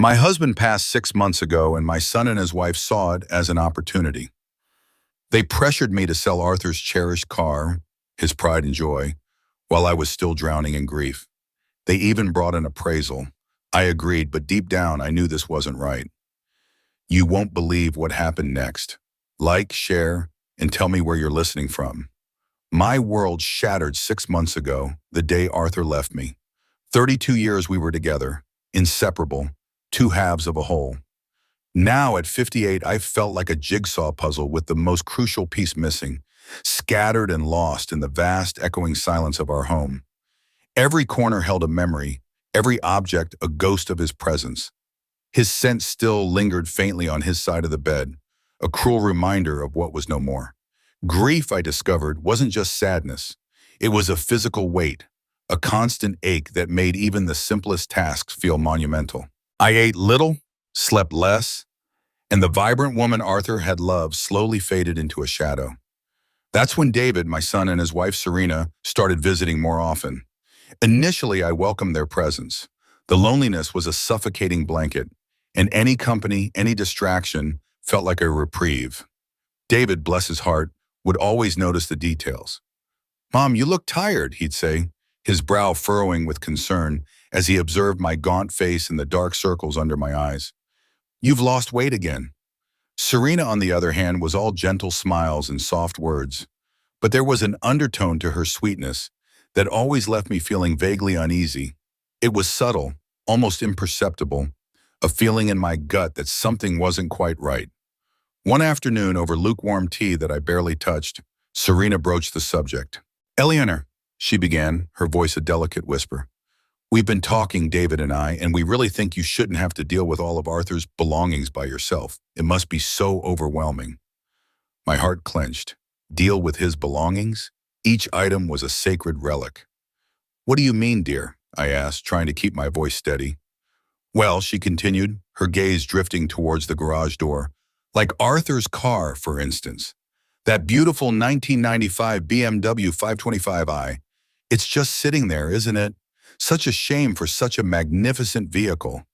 My husband passed 6 months ago, and my son and his wife saw it as an opportunity. They pressured me to sell Arthur's cherished car, his pride and joy, while I was still drowning in grief. They even brought an appraisal. I agreed, but deep down I knew this wasn't right. You won't believe what happened next. Like, share, and tell me where you're listening from. My world shattered 6 months ago, the day Arthur left me. 32 years we were together, inseparable, two halves of a whole. Now at 58, I felt like a jigsaw puzzle with the most crucial piece missing, scattered and lost in the vast echoing silence of our home. Every corner held a memory, every object a ghost of his presence. His scent still lingered faintly on his side of the bed, a cruel reminder of what was no more. Grief, I discovered, wasn't just sadness. It was a physical weight, a constant ache that made even the simplest tasks feel monumental. I ate little, slept less, and the vibrant woman Arthur had loved slowly faded into a shadow. That's when David, my son, and his wife Serena started visiting more often. Initially, I welcomed their presence. The loneliness was a suffocating blanket, and any company, any distraction felt like a reprieve. David, bless his heart, would always notice the details. "Mom, you look tired," he'd say, his brow furrowing with concern as he observed my gaunt face and the dark circles under my eyes. "You've lost weight again." Serena, on the other hand, was all gentle smiles and soft words, but there was an undertone to her sweetness that always left me feeling vaguely uneasy. It was subtle, almost imperceptible, a feeling in my gut that something wasn't quite right. One afternoon, over lukewarm tea that I barely touched, Serena broached the subject. "Eleanor," she began, her voice a delicate whisper, "we've been talking, David and I, and we really think you shouldn't have to deal with all of Arthur's belongings by yourself. It must be so overwhelming." My heart clenched. Deal with his belongings? Each item was a sacred relic. "What do you mean, dear?" I asked, trying to keep my voice steady. "Well," she continued, her gaze drifting towards the garage door, "like Arthur's car, for instance. That beautiful 1995 BMW 525i. It's just sitting there, isn't it? Such a shame for such a magnificent vehicle."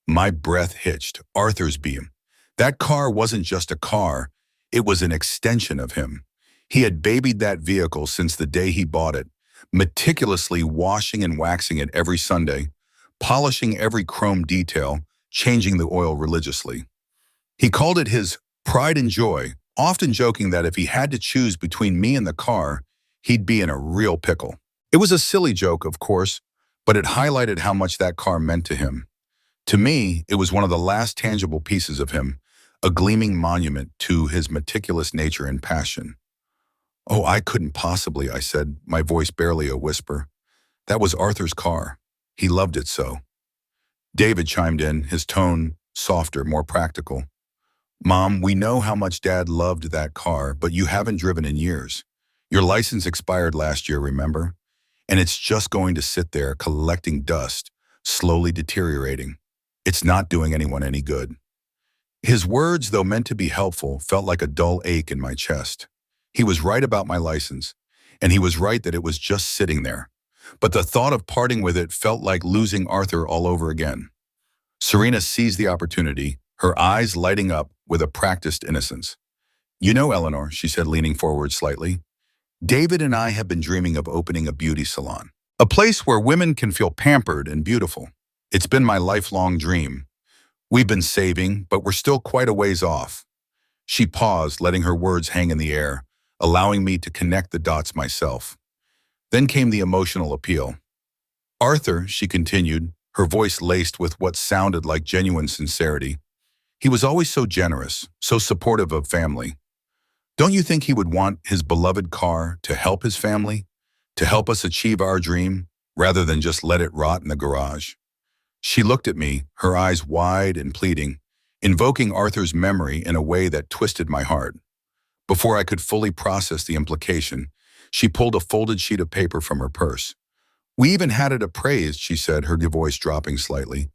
My breath hitched. Arthur's beam. That car wasn't just a car, it was an extension of him. He had babied that vehicle since the day he bought it, meticulously washing and waxing it every Sunday, polishing every chrome detail, changing the oil religiously. He called it his pride and joy, often joking that if he had to choose between me and the car, he'd be in a real pickle. It was a silly joke, of course, but it highlighted how much that car meant to him. To me, it was one of the last tangible pieces of him, a gleaming monument to his meticulous nature and passion. "Oh, I couldn't possibly," I said, my voice barely a whisper. "That was Arthur's car. He loved it so." David chimed in, his tone softer, more practical. "Mom, we know how much Dad loved that car, but you haven't driven in years. Your license expired last year, remember? And it's just going to sit there collecting dust, slowly deteriorating. It's not doing anyone any good." His words, though meant to be helpful, felt like a dull ache in my chest. He was right about my license, and he was right that it was just sitting there. But the thought of parting with it felt like losing Arthur all over again. Serena seized the opportunity, her eyes lighting up with a practiced innocence. "You know, Eleanor," she said, leaning forward slightly, "David and I have been dreaming of opening a beauty salon. A place where women can feel pampered and beautiful. It's been my lifelong dream. We've been saving, but we're still quite a ways off." She paused, letting her words hang in the air, allowing me to connect the dots myself. Then came the emotional appeal. "Arthur," she continued, her voice laced with what sounded like genuine sincerity, "he was always so generous, so supportive of family. Don't you think he would want his beloved car to help his family, to help us achieve our dream, rather than just let it rot in the garage?" She looked at me, her eyes wide and pleading, invoking Arthur's memory in a way that twisted my heart. Before I could fully process the implication, she pulled a folded sheet of paper from her purse. "We even had it appraised," she said, her voice dropping slightly.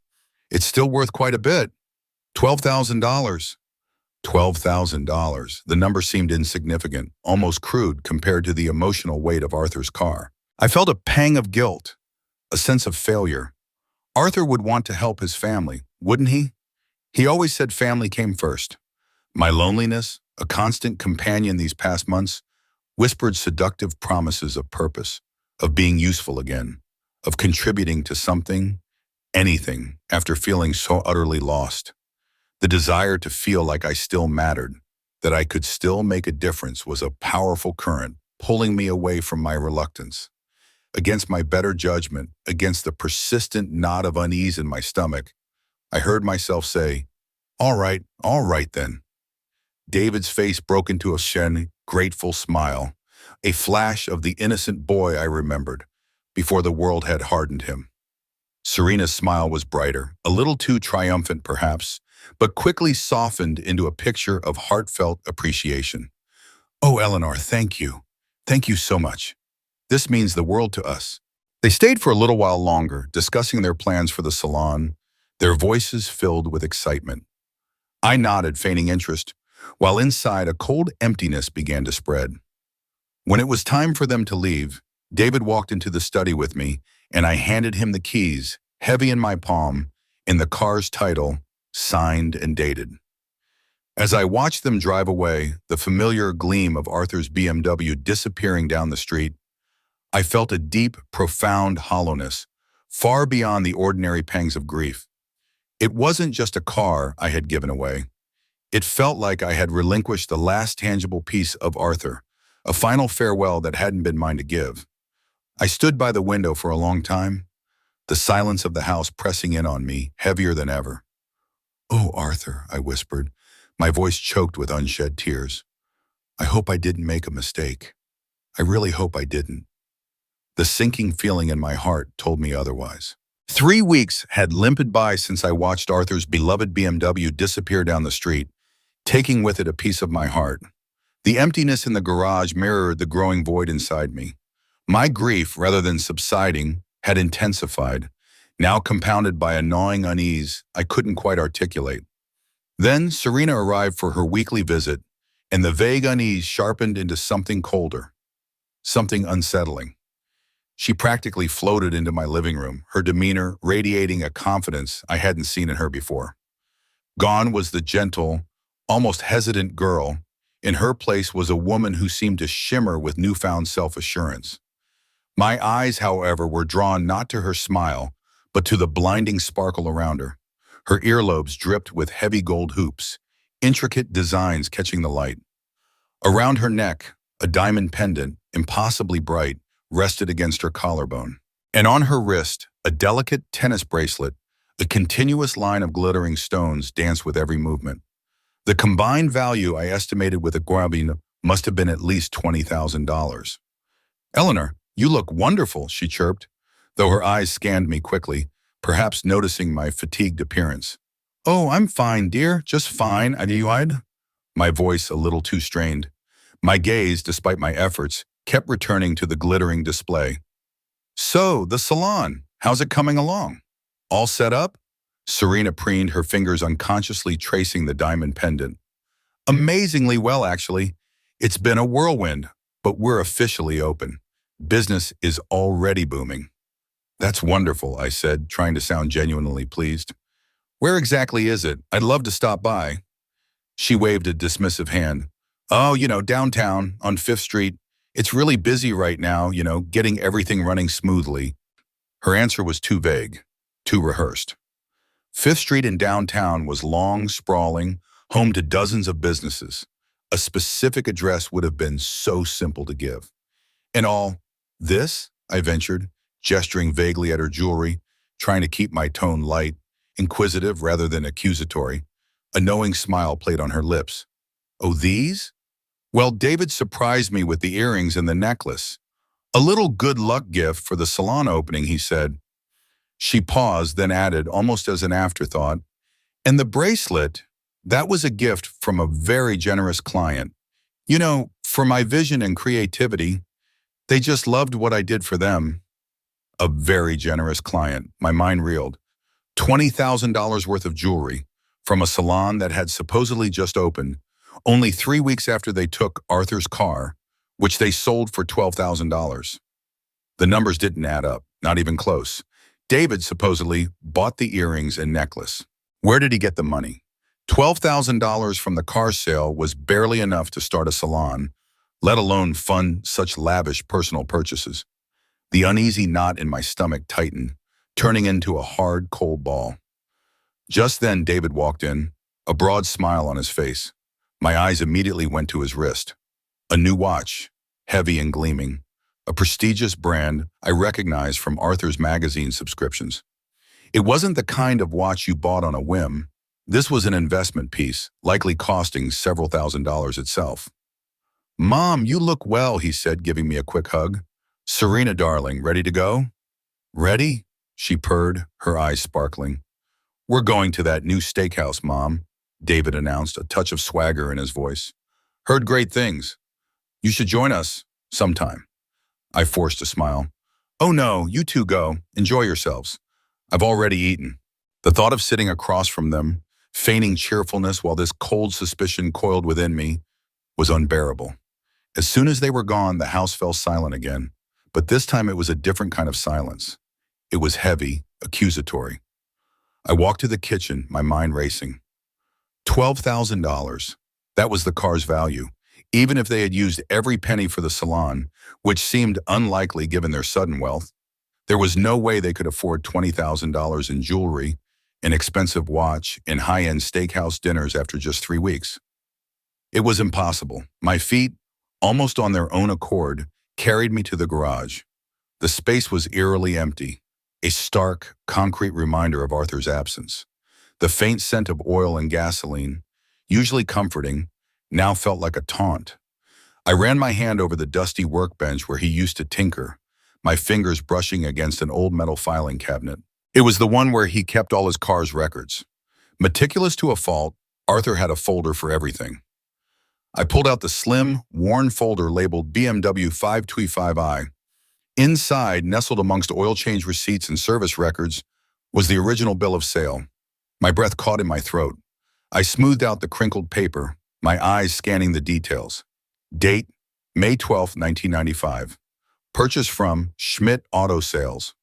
"It's still worth quite a bit. $12,000. $12,000. The number seemed insignificant, almost crude compared to the emotional weight of Arthur's car. I felt a pang of guilt, a sense of failure. Arthur would want to help his family, wouldn't he? He always said family came first. My loneliness, a constant companion these past months, whispered seductive promises of purpose, of being useful again, of contributing to something, anything, after feeling so utterly lost. The desire to feel like I still mattered, that I could still make a difference was a powerful current, pulling me away from my reluctance. Against my better judgment, against the persistent knot of unease in my stomach, I heard myself say, all right then." David's face broke into a grateful smile, a flash of the innocent boy I remembered, before the world had hardened him. Serena's smile was brighter, a little too triumphant perhaps, but quickly softened into a picture of heartfelt appreciation. "Oh, Eleanor, thank you. Thank you so much. This means the world to us." They stayed for a little while longer, discussing their plans for the salon, their voices filled with excitement. I nodded, feigning interest, while inside a cold emptiness began to spread. When it was time for them to leave, David walked into the study with me, and I handed him the keys, heavy in my palm, in the car's title, signed and dated. As I watched them drive away, the familiar gleam of Arthur's BMW disappearing down the street, I felt a deep, profound hollowness, far beyond the ordinary pangs of grief. It wasn't just a car I had given away. It felt like I had relinquished the last tangible piece of Arthur, a final farewell that hadn't been mine to give. I stood by the window for a long time, the silence of the house pressing in on me, heavier than ever. "Oh, Arthur," I whispered, my voice choked with unshed tears. "I hope I didn't make a mistake. I really hope I didn't." The sinking feeling in my heart told me otherwise. 3 weeks had limped by since I watched Arthur's beloved BMW disappear down the street, taking with it a piece of my heart. The emptiness in the garage mirrored the growing void inside me. My grief, rather than subsiding, had intensified, now compounded by a gnawing unease I couldn't quite articulate. Then Serena arrived for her weekly visit, and the vague unease sharpened into something colder, something unsettling. She practically floated into my living room, her demeanor radiating a confidence I hadn't seen in her before. Gone was the gentle, almost hesitant girl. In her place was a woman who seemed to shimmer with newfound self-assurance. My eyes, however, were drawn not to her smile, but to the blinding sparkle around her. Her earlobes dripped with heavy gold hoops, intricate designs catching the light. Around her neck, a diamond pendant, impossibly bright, rested against her collarbone. And on her wrist, a delicate tennis bracelet, a continuous line of glittering stones danced with every movement. The combined value I estimated with a guabin must have been at least $20,000. "Eleanor, you look wonderful," she chirped, though her eyes scanned me quickly, perhaps noticing my fatigued appearance. "Oh, I'm fine, dear, just fine," I lied, my voice a little too strained. My gaze, despite my efforts, kept returning to the glittering display. "So, the salon, how's it coming along? All set up?" Serena preened, her fingers unconsciously tracing the diamond pendant. "Amazingly well, actually. It's been a whirlwind, but we're officially open. Business is already booming." "That's wonderful," I said, trying to sound genuinely pleased. "Where exactly is it? I'd love to stop by." She waved a dismissive hand. "Oh, downtown, on 5th Street. It's really busy right now, getting everything running smoothly." Her answer was too vague, too rehearsed. 5th Street in downtown was long, sprawling, home to dozens of businesses. A specific address would have been so simple to give. "And all this?" I ventured, gesturing vaguely at her jewelry, trying to keep my tone light, inquisitive rather than accusatory. A knowing smile played on her lips. "Oh, these? Well, David surprised me with the earrings and the necklace. A little good luck gift for the salon opening," he said. She paused, then added, almost as an afterthought, "And the bracelet, that was a gift from a very generous client. For my vision and creativity, they just loved what I did for them." A very generous client, my mind reeled. $20,000 worth of jewelry from a salon that had supposedly just opened, only 3 weeks after they took Arthur's car, which they sold for $12,000. The numbers didn't add up, not even close. David supposedly bought the earrings and necklace. Where did he get the money? $12,000 from the car sale was barely enough to start a salon, let alone fund such lavish personal purchases. The uneasy knot in my stomach tightened, turning into a hard, cold ball. Just then, David walked in, a broad smile on his face. My eyes immediately went to his wrist. A new watch, heavy and gleaming, a prestigious brand I recognized from Arthur's magazine subscriptions. It wasn't the kind of watch you bought on a whim. This was an investment piece, likely costing several $1,000s itself. "Mom, you look well," he said, giving me a quick hug. "Serena, darling, ready to go?" "Ready?" she purred, her eyes sparkling. "We're going to that new steakhouse, Mom," David announced, a touch of swagger in his voice. "Heard great things. You should join us sometime." I forced a smile. "Oh no, you two go. Enjoy yourselves. I've already eaten." The thought of sitting across from them, feigning cheerfulness while this cold suspicion coiled within me, was unbearable. As soon as they were gone, the house fell silent again. But this time it was a different kind of silence. It was heavy, accusatory. I walked to the kitchen, my mind racing. $12,000. That was the car's value, even if they had used every penny for the salon, which seemed unlikely given their sudden wealth. There was no way they could afford $20,000 in jewelry, an expensive watch, and high-end steakhouse dinners after just 3 weeks. It was impossible. My feet, almost on their own accord, carried me to the garage. The space was eerily empty, a stark, concrete reminder of Arthur's absence. The faint scent of oil and gasoline, usually comforting, now felt like a taunt. I ran my hand over the dusty workbench where he used to tinker, my fingers brushing against an old metal filing cabinet. It was the one where he kept all his car's records. Meticulous to a fault, Arthur had a folder for everything. I pulled out the slim, worn folder labeled BMW 525i. Inside, nestled amongst oil change receipts and service records, was the original bill of sale. My breath caught in my throat. I smoothed out the crinkled paper, my eyes scanning the details. Date, May 12, 1995. Purchase from Schmidt Auto Sales.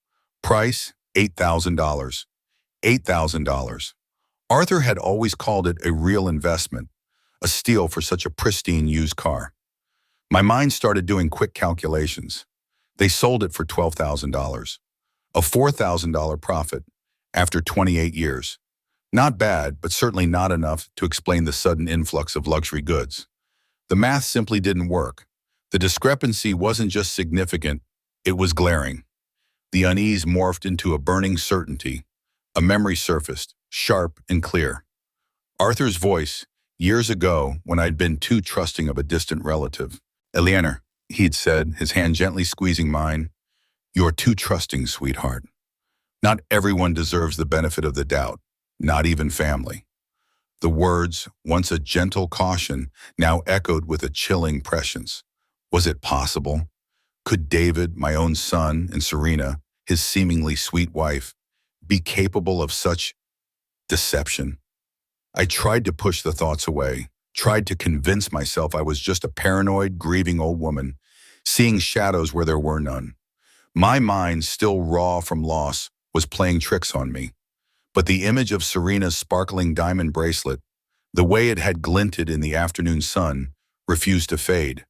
Price, $8,000. $8,000. Arthur had always called it a real investment, a steal for such a pristine used car. My mind started doing quick calculations. They sold it for $12,000, a $4,000 profit after 28 years. Not bad, but certainly not enough to explain the sudden influx of luxury goods. The math simply didn't work. The discrepancy wasn't just significant, it was glaring. The unease morphed into a burning certainty. A memory surfaced, sharp and clear. Arthur's voice, years ago when I'd been too trusting of a distant relative. "Eleanor," he'd said, his hand gently squeezing mine, "you're too trusting, sweetheart. Not everyone deserves the benefit of the doubt, not even family." The words, once a gentle caution, now echoed with a chilling prescience. Was it possible? Could David, my own son, and Serena, his seemingly sweet wife, be capable of such deception? I tried to push the thoughts away, tried to convince myself I was just a paranoid, grieving old woman, seeing shadows where there were none. My mind, still raw from loss, was playing tricks on me. But the image of Serena's sparkling diamond bracelet, the way it had glinted in the afternoon sun, refused to fade.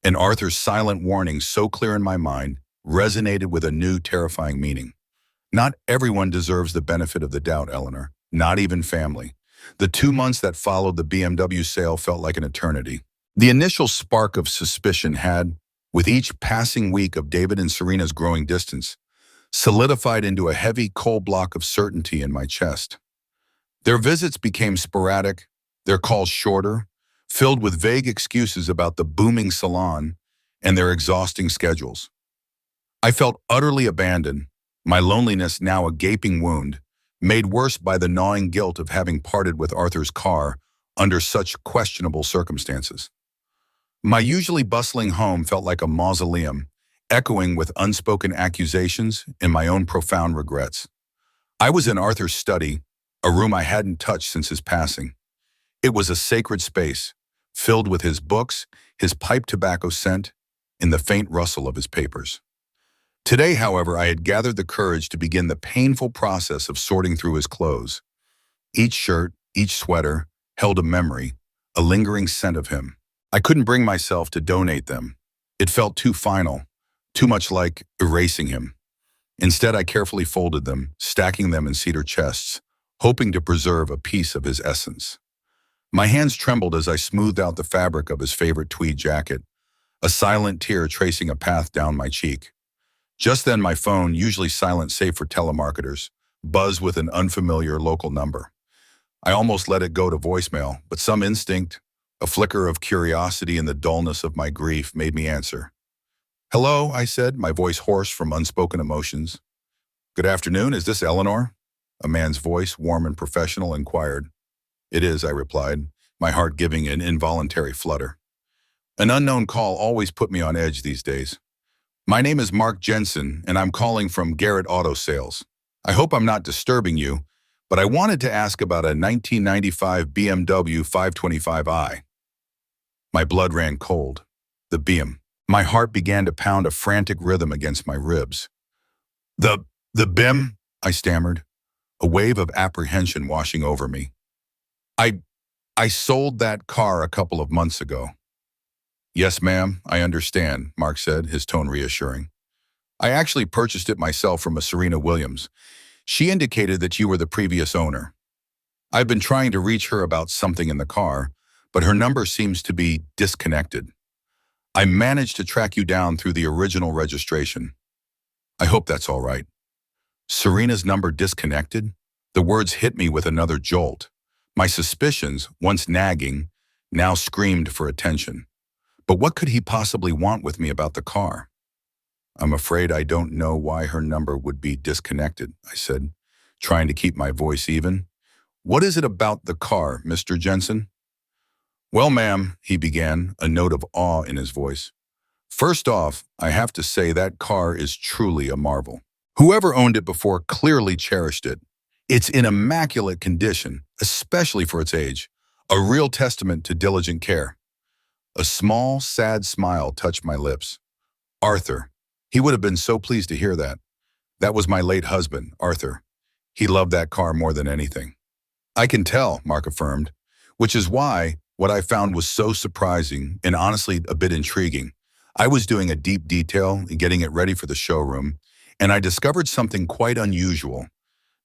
And Arthur's silent warning, so clear in my mind, resonated with a new, terrifying meaning. Not everyone deserves the benefit of the doubt, Eleanor, not even family. The 2 months that followed the BMW sale felt like an eternity. The initial spark of suspicion had, with each passing week of David and Serena's growing distance, solidified into a heavy, cold block of certainty in my chest. Their visits became sporadic, their calls shorter, filled with vague excuses about the booming salon and their exhausting schedules. I felt utterly abandoned, my loneliness now a gaping wound, made worse by the gnawing guilt of having parted with Arthur's car under such questionable circumstances. My usually bustling home felt like a mausoleum, echoing with unspoken accusations and my own profound regrets. I was in Arthur's study, a room I hadn't touched since his passing. It was a sacred space, filled with his books, his pipe tobacco scent, and the faint rustle of his papers. Today, however, I had gathered the courage to begin the painful process of sorting through his clothes. Each shirt, each sweater, held a memory, a lingering scent of him. I couldn't bring myself to donate them. It felt too final, too much like erasing him. Instead, I carefully folded them, stacking them in cedar chests, hoping to preserve a piece of his essence. My hands trembled as I smoothed out the fabric of his favorite tweed jacket, a silent tear tracing a path down my cheek. Just then, my phone, usually silent save for telemarketers, buzzed with an unfamiliar local number. I almost let it go to voicemail, but some instinct, a flicker of curiosity in the dullness of my grief, made me answer. "Hello," I said, my voice hoarse from unspoken emotions. "Good afternoon, is this Eleanor?" A man's voice, warm and professional, inquired. "It is," I replied, my heart giving an involuntary flutter. An unknown call always put me on edge these days. "My name is Mark Jensen, and I'm calling from Garrett Auto Sales. I hope I'm not disturbing you, but I wanted to ask about a 1995 BMW 525i. My blood ran cold. The BM. My heart began to pound a frantic rhythm against my ribs. The BIM? I stammered, a wave of apprehension washing over me. I sold that car a couple of months ago." "Yes, ma'am, I understand," Mark said, his tone reassuring. "I actually purchased it myself from a Serena Williams. She indicated that you were the previous owner. I've been trying to reach her about something in the car, but her number seems to be disconnected. I managed to track you down through the original registration. I hope that's all right." Serena's number disconnected? The words hit me with another jolt. My suspicions, once nagging, now screamed for attention. But what could he possibly want with me about the car? "I'm afraid I don't know why her number would be disconnected," I said, trying to keep my voice even. "What is it about the car, Mr. Jensen?" "Well, ma'am," he began, a note of awe in his voice. "First off, I have to say that car is truly a marvel. Whoever owned it before clearly cherished it. It's in immaculate condition, especially for its age, a real testament to diligent care." A small, sad smile touched my lips. Arthur. He would have been so pleased to hear that. That was my late husband, Arthur. He loved that car more than anything. "I can tell," Mark affirmed, which is why what I found was so surprising and honestly a bit intriguing. I was doing a deep detail and getting it ready for the showroom, and I discovered something quite unusual.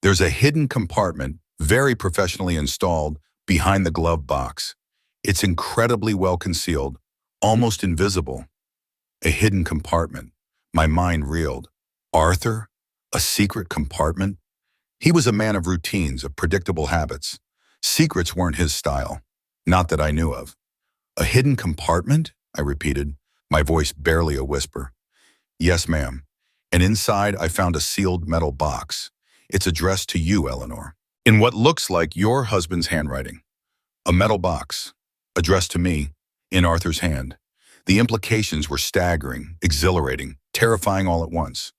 There's a hidden compartment, very professionally installed, behind the glove box. It's incredibly well concealed, almost invisible. A hidden compartment. My mind reeled. Arthur? A secret compartment? He was a man of routines, of predictable habits. Secrets weren't his style. Not that I knew of. "A hidden compartment?" I repeated, my voice barely a whisper. "Yes, ma'am. And inside I found a sealed metal box. It's addressed to you, Eleanor, in what looks like your husband's handwriting. A metal box, addressed to me, in Arthur's hand. The implications were staggering, exhilarating, terrifying all at once.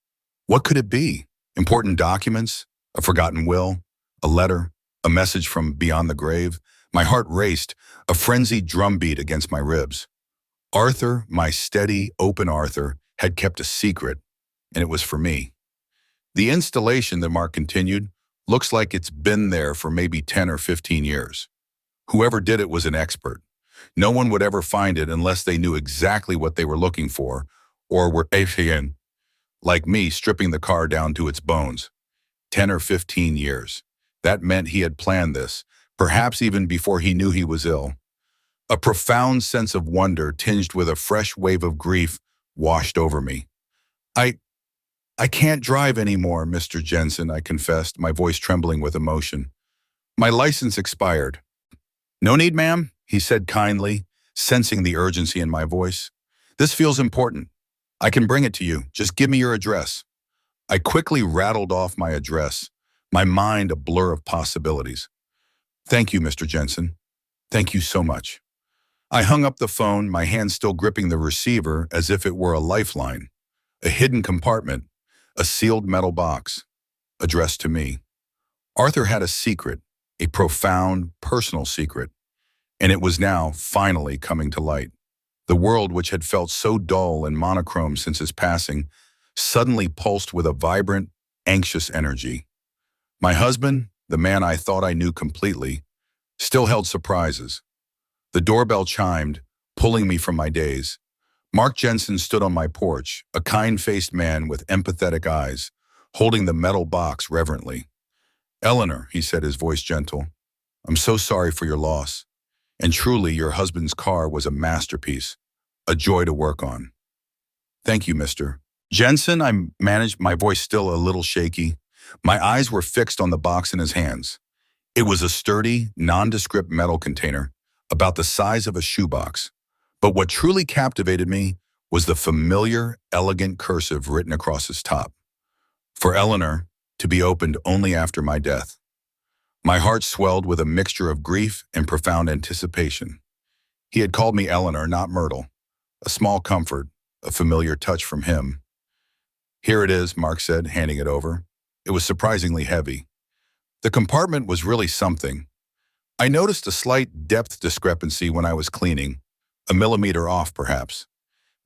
What could it be? Important documents? A forgotten will? A letter? A message from beyond the grave? My heart raced, a frenzied drumbeat against my ribs. Arthur, my steady, open Arthur, had kept a secret, and it was for me. "The installation," that Mark continued, "looks like it's been there for maybe 10 or 15 years. Whoever did it was an expert. No one would ever find it unless they knew exactly what they were looking for, or were AFN, like me, stripping the car down to its bones. 10 or 15 years. That meant he had planned this, perhaps even before he knew he was ill." A profound sense of wonder, tinged with a fresh wave of grief, washed over me. I can't drive anymore, Mr. Jensen," I confessed, my voice trembling with emotion. "My license expired." "No need, ma'am," he said kindly, sensing the urgency in my voice. "This feels important. I can bring it to you. Just give me your address." I quickly rattled off my address, my mind a blur of possibilities. "Thank you, Mr. Jensen. Thank you so much." I hung up the phone, my hand still gripping the receiver as if it were a lifeline. A hidden compartment, a sealed metal box, addressed to me. Arthur had a secret, a profound, personal secret, and it was now finally coming to light. The world, which had felt so dull and monochrome since his passing, suddenly pulsed with a vibrant, anxious energy. My husband, the man I thought I knew completely, still held surprises. The doorbell chimed, pulling me from my daze. Mark Jensen stood on my porch, a kind-faced man with empathetic eyes, holding the metal box reverently. "Eleanor," he said, his voice gentle, "I'm so sorry for your loss. And truly, your husband's car was a masterpiece, a joy to work on." "Thank you, Mr. Jensen," I managed, my voice still a little shaky. My eyes were fixed on the box in his hands. It was a sturdy, nondescript metal container, about the size of a shoebox. But what truly captivated me was the familiar, elegant cursive written across its top. "For Eleanor, to be opened only after my death." My heart swelled with a mixture of grief and profound anticipation. He had called me Eleanor, not Myrtle. A small comfort, a familiar touch from him. "Here it is," Mark said, handing it over. It was surprisingly heavy. The compartment was really something. I noticed a slight depth discrepancy when I was cleaning, a millimeter off perhaps.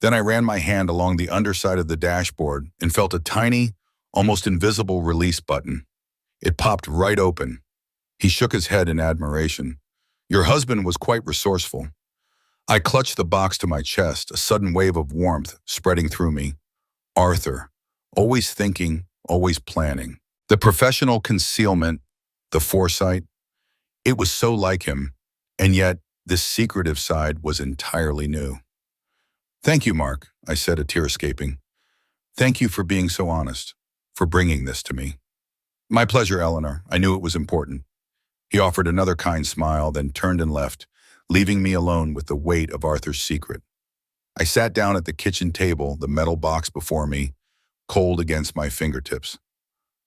Then I ran my hand along the underside of the dashboard and felt a tiny, almost invisible release button. It popped right open. He shook his head in admiration. "Your husband was quite resourceful." I clutched the box to my chest, a sudden wave of warmth spreading through me. Arthur, always thinking, always planning. The professional concealment, the foresight, it was so like him, and yet this secretive side was entirely new. "Thank you, Mark," I said, a tear escaping. "Thank you for being so honest, for bringing this to me." "My pleasure, Eleanor. I knew it was important." He offered another kind smile, then turned and left, leaving me alone with the weight of Arthur's secret. I sat down at the kitchen table, the metal box before me, cold against my fingertips.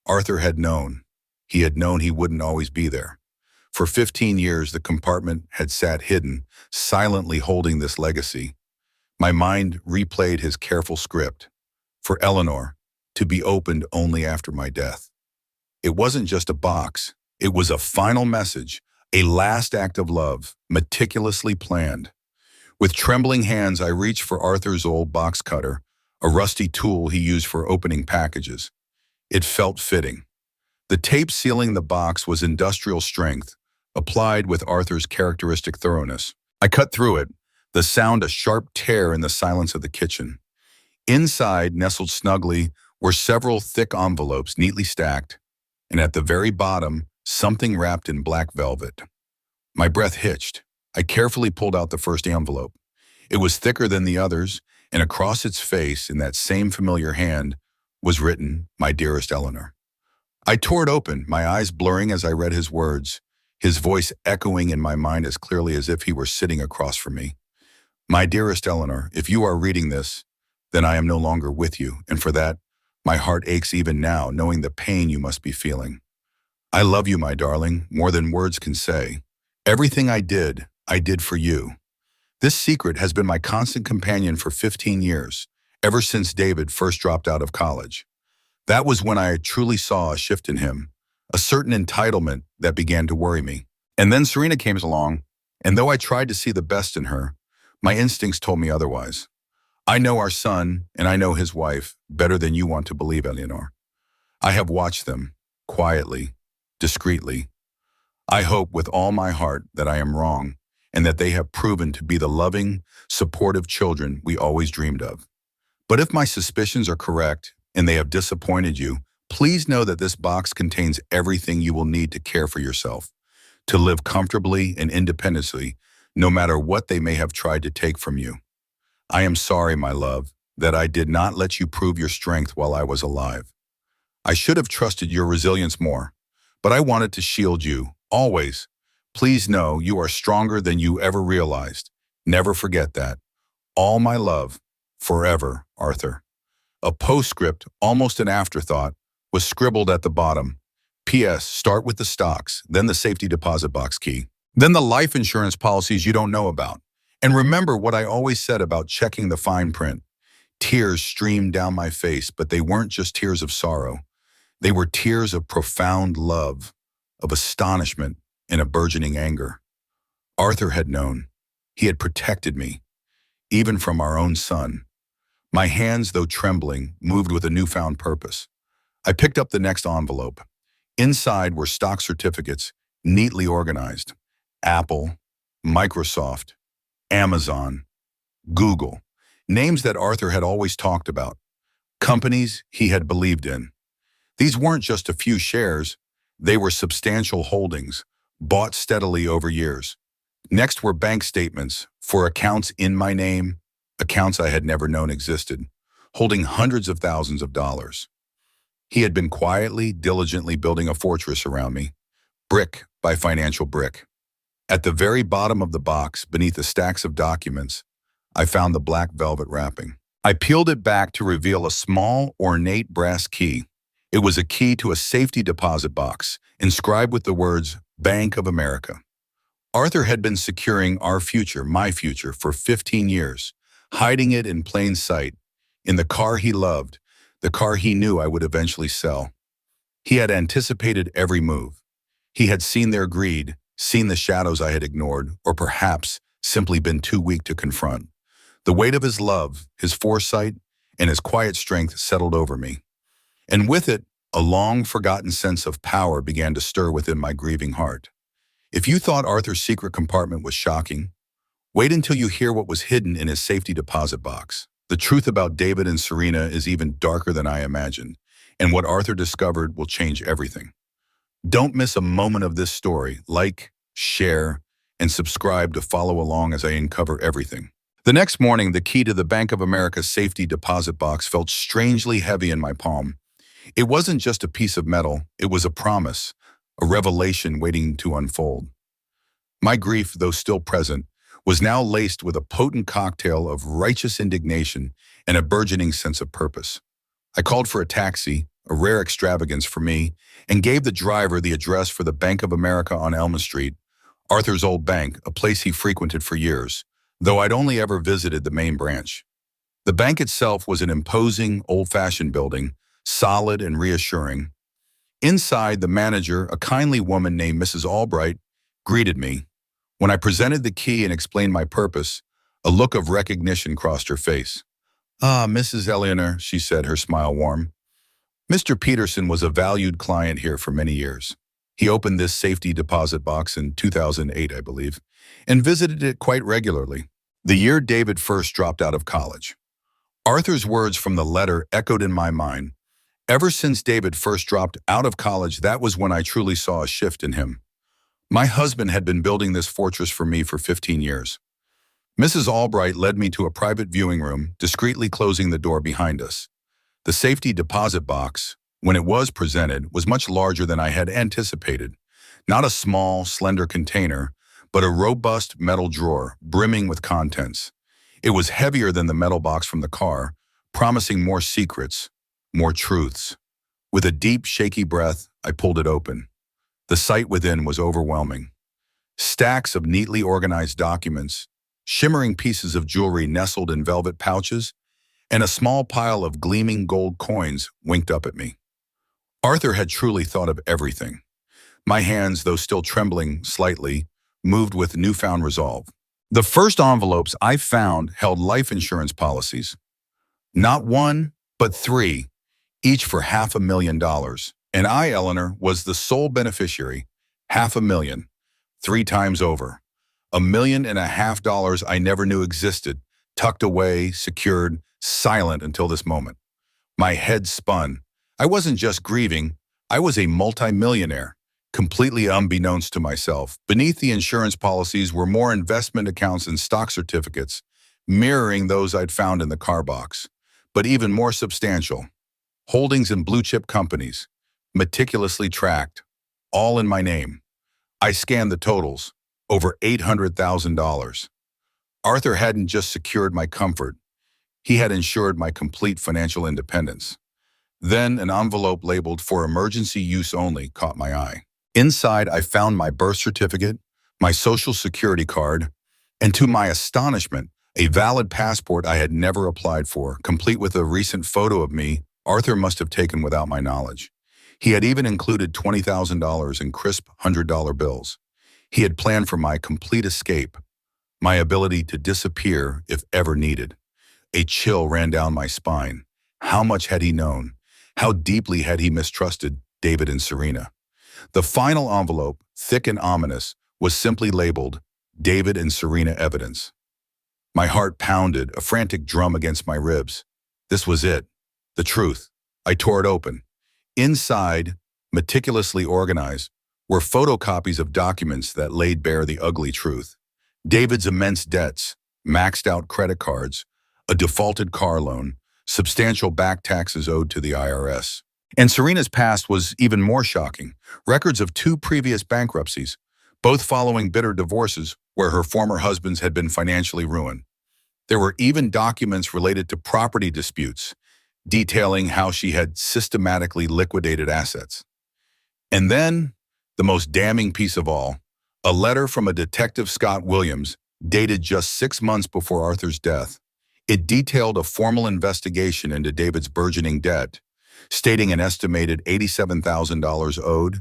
Arthur had known. He had known he wouldn't always be there. For 15 years, the compartment had sat hidden, silently holding this legacy. My mind replayed his careful script. For Eleanor, to be opened only after my death. It wasn't just a box. It was a final message, a last act of love, meticulously planned. With trembling hands, I reached for Arthur's old box cutter, a rusty tool he used for opening packages. It felt fitting. The tape sealing the box was industrial strength, applied with Arthur's characteristic thoroughness. I cut through it, the sound a sharp tear in the silence of the kitchen. Inside, nestled snugly, were several thick envelopes neatly stacked, and at the very bottom, something wrapped in black velvet. My breath hitched. I carefully pulled out the first envelope. It was thicker than the others, and across its face, in that same familiar hand, was written, "My dearest Eleanor." I tore it open, my eyes blurring as I read his words, his voice echoing in my mind as clearly as if he were sitting across from me. "My dearest Eleanor, if you are reading this, then I am no longer with you, and for that, my heart aches even now, knowing the pain you must be feeling. I love you, my darling, more than words can say. Everything I did for you. This secret has been my constant companion for 15 years, ever since David first dropped out of college. That was when I truly saw a shift in him, a certain entitlement that began to worry me. And then Serena came along, and though I tried to see the best in her, my instincts told me otherwise. I know our son, and I know his wife, better than you want to believe, Eleanor. I have watched them, quietly, discreetly. I hope with all my heart that I am wrong, and that they have proven to be the loving, supportive children we always dreamed of. But if my suspicions are correct, and they have disappointed you, please know that this box contains everything you will need to care for yourself, to live comfortably and independently, no matter what they may have tried to take from you. I am sorry, my love, that I did not let you prove your strength while I was alive. I should have trusted your resilience more, but I wanted to shield you, always. Please know you are stronger than you ever realized. Never forget that. All my love, forever, Arthur. A postscript, almost an afterthought, was scribbled at the bottom. P.S. Start with the stocks, then the safety deposit box key, then the life insurance policies you don't know about. And remember what I always said about checking the fine print. Tears streamed down my face, but they weren't just tears of sorrow. They were tears of profound love, of astonishment, and a burgeoning anger. Arthur had known. He had protected me, even from our own son. My hands, though trembling, moved with a newfound purpose. I picked up the next envelope. Inside were stock certificates, neatly organized. Apple, Microsoft, Amazon, Google. Names that Arthur had always talked about. Companies he had believed in. These weren't just a few shares. They were substantial holdings, bought steadily over years. Next were bank statements for accounts in my name, accounts I had never known existed, holding hundreds of thousands of dollars. He had been quietly, diligently building a fortress around me, brick by financial brick. At the very bottom of the box, beneath the stacks of documents, I found the black velvet wrapping. I peeled it back to reveal a small, ornate brass key. It was a key to a safety deposit box, inscribed with the words, Bank of America. Arthur had been securing our future, my future, for 15 years, hiding it in plain sight, in the car he loved, the car he knew I would eventually sell. He had anticipated every move. He had seen their greed, seen the shadows I had ignored, or perhaps simply been too weak to confront. The weight of his love, his foresight, and his quiet strength settled over me. And with it, a long-forgotten sense of power began to stir within my grieving heart. If you thought Arthur's secret compartment was shocking, wait until you hear what was hidden in his safety deposit box. The truth about David and Serena is even darker than I imagined, and what Arthur discovered will change everything. Don't miss a moment of this story. Like, share, and subscribe to follow along as I uncover everything. The next morning, the key to the Bank of America's safety deposit box felt strangely heavy in my palm. It wasn't just a piece of metal, it was a promise, a revelation waiting to unfold. My grief, though still present, was now laced with a potent cocktail of righteous indignation and a burgeoning sense of purpose. I called for a taxi, a rare extravagance for me, and gave the driver the address for the Bank of America on Elm Street, Arthur's old bank, a place he frequented for years, though I'd only ever visited the main branch. The bank itself was an imposing, old-fashioned building, solid and reassuring. Inside, the manager, a kindly woman named Mrs. Albright, greeted me. When I presented the key and explained my purpose, a look of recognition crossed her face. "Ah, Mrs. Eleanor," she said, her smile warm. "Mr. Peterson was a valued client here for many years. He opened this safety deposit box in 2008, I believe, and visited it quite regularly. The year David first dropped out of college." Arthur's words from the letter echoed in my mind. Ever since David first dropped out of college, that was when I truly saw a shift in him. My husband had been building this fortress for me for 15 years. Mrs. Albright led me to a private viewing room, discreetly closing the door behind us. The safety deposit box, when it was presented, was much larger than I had anticipated. Not a small, slender container, but a robust metal drawer, brimming with contents. It was heavier than the metal box from the car, promising more secrets, more truths. With a deep, shaky breath, I pulled it open. The sight within was overwhelming. Stacks of neatly organized documents, shimmering pieces of jewelry nestled in velvet pouches, and a small pile of gleaming gold coins winked up at me. Arthur had truly thought of everything. My hands, though still trembling slightly, moved with newfound resolve. The first envelopes I found held life insurance policies. Not one, but three, each for $500,000. And I, Eleanor, was the sole beneficiary. $500,000, 3 times over. $1.5 million I never knew existed, tucked away, secured, silent until this moment. My head spun. I wasn't just grieving, I was a multimillionaire, completely unbeknownst to myself. Beneath the insurance policies were more investment accounts and stock certificates, mirroring those I'd found in the car box, but even more substantial. Holdings in blue-chip companies, meticulously tracked, all in my name. I scanned the totals, over $800,000. Arthur hadn't just secured my comfort, he had ensured my complete financial independence. Then an envelope labeled "for emergency use only" caught my eye. Inside, I found my birth certificate, my social security card, and to my astonishment, a valid passport I had never applied for, complete with a recent photo of me Arthur must have taken without my knowledge. He had even included $20,000 in crisp $100 bills. He had planned for my complete escape, my ability to disappear if ever needed. A chill ran down my spine. How much had he known? How deeply had he mistrusted David and Serena? The final envelope, thick and ominous, was simply labeled David and Serena Evidence. My heart pounded, a frantic drum against my ribs. This was it. The truth. I tore it open. Inside, meticulously organized, were photocopies of documents that laid bare the ugly truth. David's immense debts, maxed out credit cards, a defaulted car loan, substantial back taxes owed to the IRS. And Serena's past was even more shocking. Records of 2 previous bankruptcies, both following bitter divorces where her former husbands had been financially ruined. There were even documents related to property disputes, detailing how she had systematically liquidated assets. And then, the most damning piece of all, a letter from a Detective Scott Williams, dated just 6 months before Arthur's death. It detailed a formal investigation into David's burgeoning debt, stating an estimated $87,000 owed,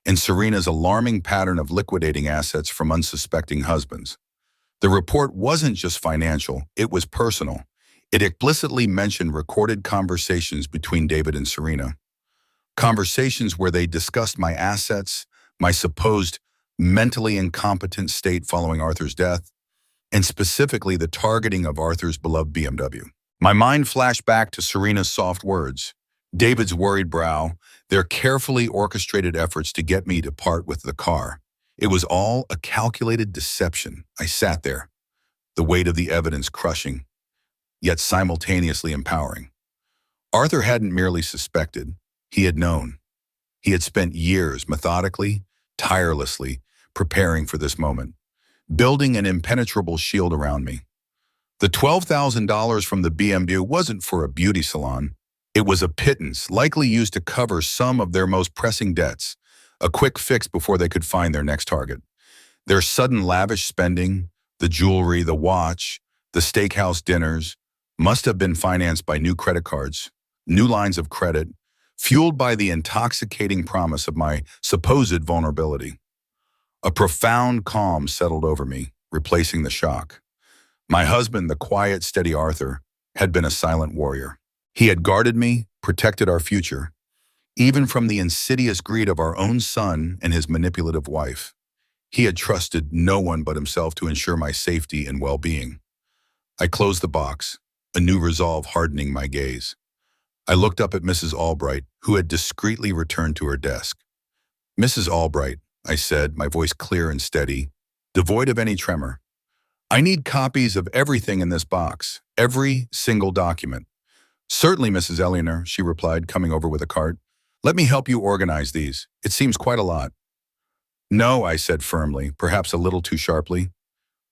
and Serena's alarming pattern of liquidating assets from unsuspecting husbands. The report wasn't just financial, it was personal. It explicitly mentioned recorded conversations between David and Serena. Conversations where they discussed my assets, my supposed mentally incompetent state following Arthur's death, and specifically the targeting of Arthur's beloved BMW. My mind flashed back to Serena's soft words, David's worried brow, their carefully orchestrated efforts to get me to part with the car. It was all a calculated deception. I sat there, the weight of the evidence crushing, yet simultaneously empowering. Arthur hadn't merely suspected, he had known. He had spent years methodically, tirelessly, preparing for this moment, building an impenetrable shield around me. The $12,000 from the BMW wasn't for a beauty salon. It was a pittance, likely used to cover some of their most pressing debts, a quick fix before they could find their next target. Their sudden lavish spending, the jewelry, the watch, the steakhouse dinners, must have been financed by new credit cards, new lines of credit, fueled by the intoxicating promise of my supposed vulnerability. A profound calm settled over me, replacing the shock. My husband, the quiet, steady Arthur, had been a silent warrior. He had guarded me, protected our future, even from the insidious greed of our own son and his manipulative wife. He had trusted no one but himself to ensure my safety and well-being. I closed the box, a new resolve hardening my gaze. I looked up at Mrs. Albright, who had discreetly returned to her desk. Mrs. Albright, I said, my voice clear and steady, devoid of any tremor. I need copies of everything in this box, every single document. Certainly, Mrs. Eleanor, she replied, coming over with a cart. Let me help you organize these. It seems quite a lot. No, I said firmly, perhaps a little too sharply.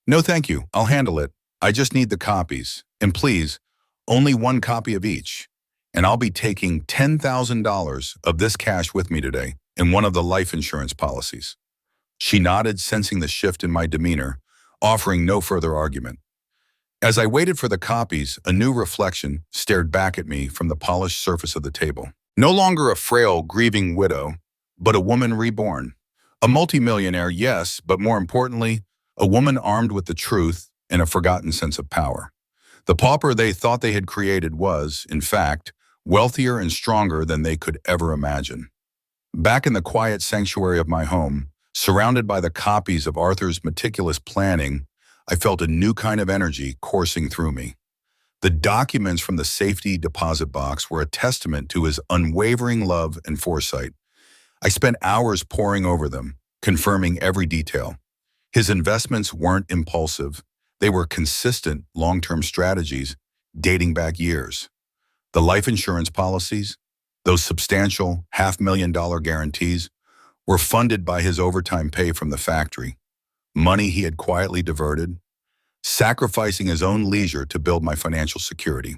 No, thank you. I'll handle it. I just need the copies. And please, only one copy of each. And I'll be taking $10,000 of this cash with me today in one of the life insurance policies. She nodded, sensing the shift in my demeanor, offering no further argument. As I waited for the copies, a new reflection stared back at me from the polished surface of the table. No longer a frail, grieving widow, but a woman reborn. A multimillionaire, yes, but more importantly, a woman armed with the truth and a forgotten sense of power. The pauper they thought they had created was, in fact, wealthier and stronger than they could ever imagine. Back in the quiet sanctuary of my home, surrounded by the copies of Arthur's meticulous planning, I felt a new kind of energy coursing through me. The documents from the safety deposit box were a testament to his unwavering love and foresight. I spent hours poring over them, confirming every detail. His investments weren't impulsive. They were consistent, long-term strategies dating back years. The life insurance policies, those substantial $500,000 guarantees, were funded by his overtime pay from the factory, money he had quietly diverted, sacrificing his own leisure to build my financial security.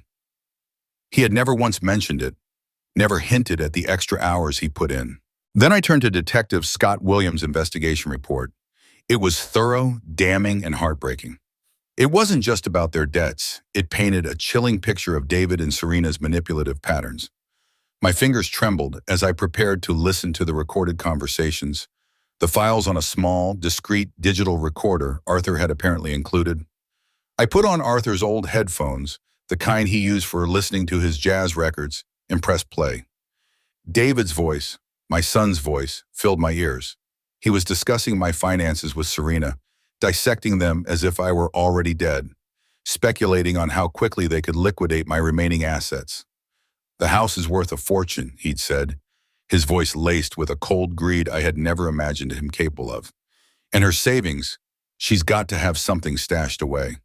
He had never once mentioned it, never hinted at the extra hours he put in. Then I turned to Detective Scott Williams' investigation report. It was thorough, damning, and heartbreaking. It wasn't just about their debts. It painted a chilling picture of David and Serena's manipulative patterns. My fingers trembled as I prepared to listen to the recorded conversations, the files on a small, discreet digital recorder Arthur had apparently included. I put on Arthur's old headphones, the kind he used for listening to his jazz records, and pressed play. David's voice, my son's voice, filled my ears. He was discussing my finances with Serena, dissecting them as if I were already dead, speculating on how quickly they could liquidate my remaining assets. "The house is worth a fortune," he'd said, his voice laced with a cold greed I had never imagined him capable of. "And her savings, she's got to have something stashed away."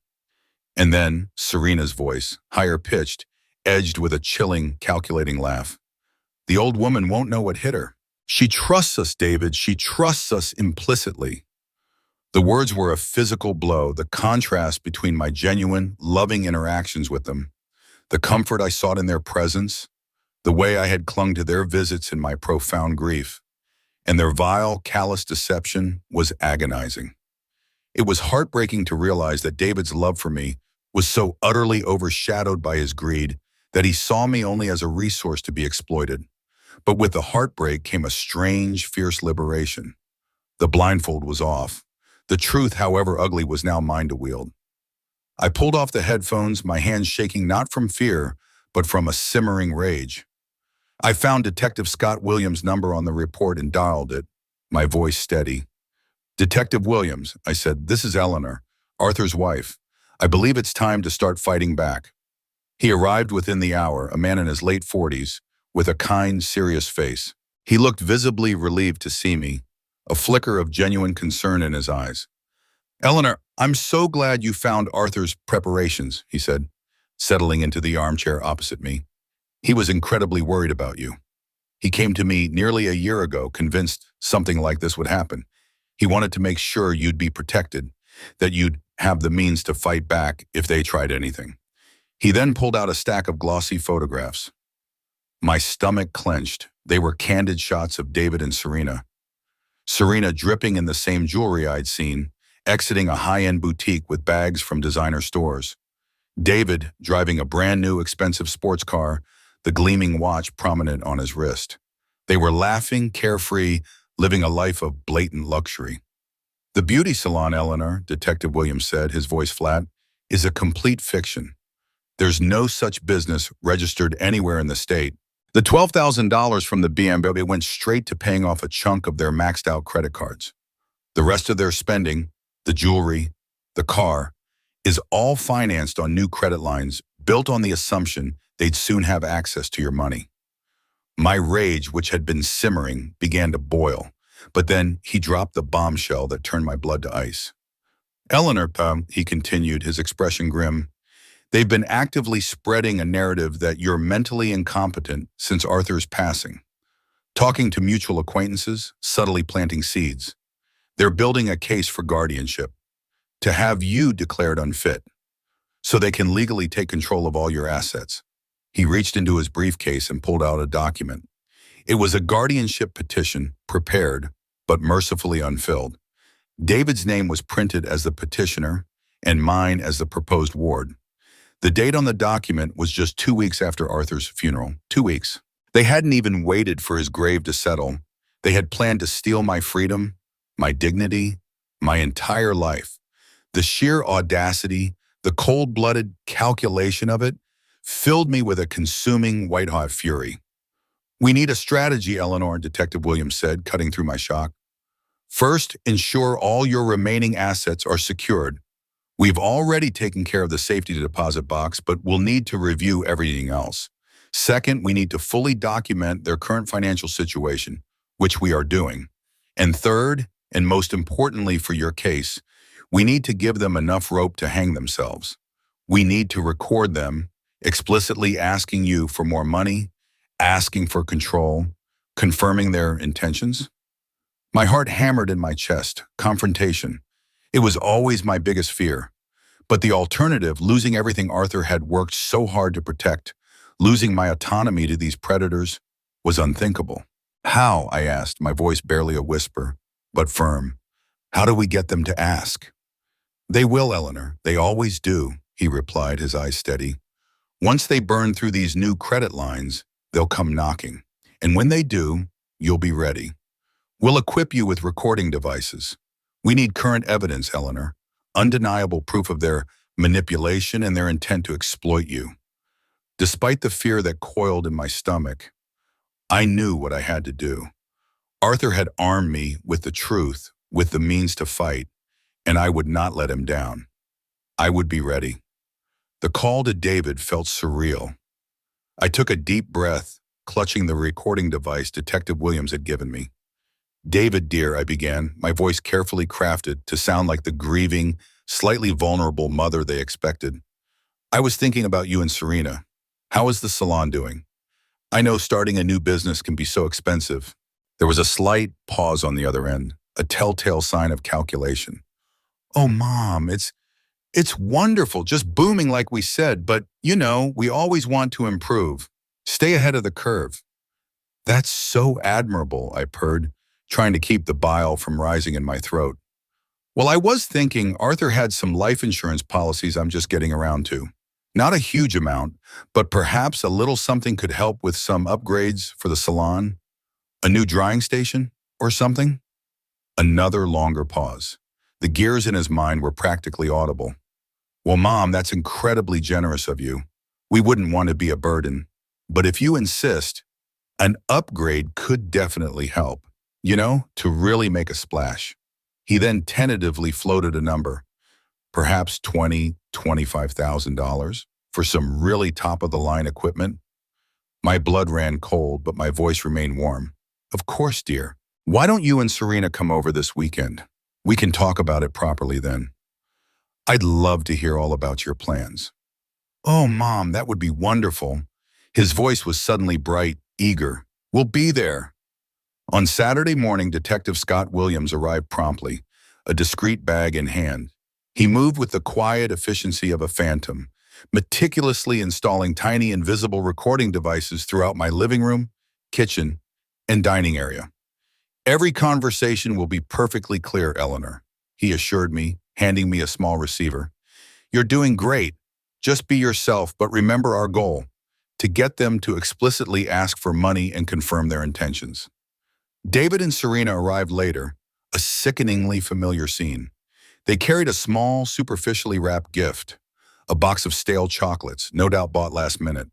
And then Serena's voice, higher pitched, edged with a chilling, calculating laugh. "The old woman won't know what hit her. She trusts us, David. She trusts us implicitly." The words were a physical blow, the contrast between my genuine, loving interactions with them, the comfort I sought in their presence, the way I had clung to their visits in my profound grief, and their vile, callous deception was agonizing. It was heartbreaking to realize that David's love for me was so utterly overshadowed by his greed that he saw me only as a resource to be exploited. But with the heartbreak came a strange, fierce liberation. The blindfold was off. The truth, however ugly, was now mine to wield. I pulled off the headphones, my hands shaking not from fear, but from a simmering rage. I found Detective Scott Williams' number on the report and dialed it, my voice steady. "Detective Williams," I said, "this is Eleanor, Arthur's wife. I believe it's time to start fighting back." He arrived within the hour, a man in his late 40s, with a kind, serious face. He looked visibly relieved to see me, a flicker of genuine concern in his eyes. "Eleanor, I'm so glad you found Arthur's preparations," he said, settling into the armchair opposite me. "He was incredibly worried about you. He came to me nearly a year ago, convinced something like this would happen. He wanted to make sure you'd be protected, that you'd have the means to fight back if they tried anything." He then pulled out a stack of glossy photographs. My stomach clenched. They were candid shots of David and Serena. Serena dripping in the same jewelry I'd seen, exiting a high-end boutique with bags from designer stores. David driving a brand new expensive sports car, the gleaming watch prominent on his wrist. They were laughing, carefree, living a life of blatant luxury. "The beauty salon, Eleanor," Detective Williams said, his voice flat, "is a complete fiction. There's no such business registered anywhere in the state. The $12,000 from the BMW went straight to paying off a chunk of their maxed-out credit cards. The rest of their spending, the jewelry, the car, is all financed on new credit lines built on the assumption they'd soon have access to your money." My rage, which had been simmering, began to boil, but then he dropped the bombshell that turned my blood to ice. "Eleanor," he continued, his expression grim, "they've been actively spreading a narrative that you're mentally incompetent since Arthur's passing. Talking to mutual acquaintances, subtly planting seeds. They're building a case for guardianship, to have you declared unfit, so they can legally take control of all your assets." He reached into his briefcase and pulled out a document. It was a guardianship petition, prepared, but mercifully unfilled. David's name was printed as the petitioner, and mine as the proposed ward. The date on the document was just 2 weeks after Arthur's funeral. 2 weeks. They hadn't even waited for his grave to settle. They had planned to steal my freedom, my dignity, my entire life. The sheer audacity, the cold-blooded calculation of it, filled me with a consuming, white-hot fury. "We need a strategy, Eleanor," Detective Williams said, cutting through my shock. "First, ensure all your remaining assets are secured. We've already taken care of the safety deposit box, but we'll need to review everything else. Second, we need to fully document their current financial situation, which we are doing. And third, and most importantly for your case, we need to give them enough rope to hang themselves. We need to record them, explicitly asking you for more money, asking for control, confirming their intentions." My heart hammered in my chest. Confrontation. It was always my biggest fear. But the alternative, losing everything Arthur had worked so hard to protect, losing my autonomy to these predators, was unthinkable. "How?" I asked, my voice barely a whisper, but firm. "How do we get them to ask?" "They will, Eleanor. They always do," he replied, his eyes steady. "Once they burn through these new credit lines, they'll come knocking. And when they do, you'll be ready. We'll equip you with recording devices. We need current evidence, Eleanor, undeniable proof of their manipulation, and their intent to exploit you. Despite the fear that coiled in my stomach, I knew what I had to do. Arthur had armed me with the truth, with the means to fight, and I would not let him down. I would be ready. The call to David felt surreal. I took a deep breath, clutching the recording device Detective Williams had given me. "David, dear," I began, my voice carefully crafted to sound like the grieving, slightly vulnerable mother they expected. "I was thinking about you and Serena. How is the salon doing? I know starting a new business can be so expensive." There was a slight pause on the other end, a telltale sign of calculation. "Oh, Mom, it's wonderful, just booming like we said, but, we always want to improve. Stay ahead of the curve." "That's so admirable," I purred, trying to keep the bile from rising in my throat. "Well, I was thinking Arthur had some life insurance policies I'm just getting around to. Not a huge amount, but perhaps a little something could help with some upgrades for the salon. A new drying station, or something?" Another longer pause. The gears in his mind were practically audible. "Well, Mom, that's incredibly generous of you. We wouldn't want to be a burden. But if you insist, an upgrade could definitely help, to really make a splash." He then tentatively floated a number, perhaps $25,000 for some really top-of-the-line equipment. My blood ran cold, but my voice remained warm. "Of course, dear. Why don't you and Serena come over this weekend? We can talk about it properly then. I'd love to hear all about your plans." "Oh, Mom, that would be wonderful." His voice was suddenly bright, eager. "We'll be there." On Saturday morning, Detective Scott Williams arrived promptly, a discreet bag in hand. He moved with the quiet efficiency of a phantom, meticulously installing tiny invisible recording devices throughout my living room, kitchen, and dining area. "Every conversation will be perfectly clear, Eleanor," he assured me, handing me a small receiver. "You're doing great. Just be yourself, but remember our goal, to get them to explicitly ask for money and confirm their intentions." David and Serena arrived later, a sickeningly familiar scene. They carried a small, superficially wrapped gift, a box of stale chocolates, no doubt bought last minute.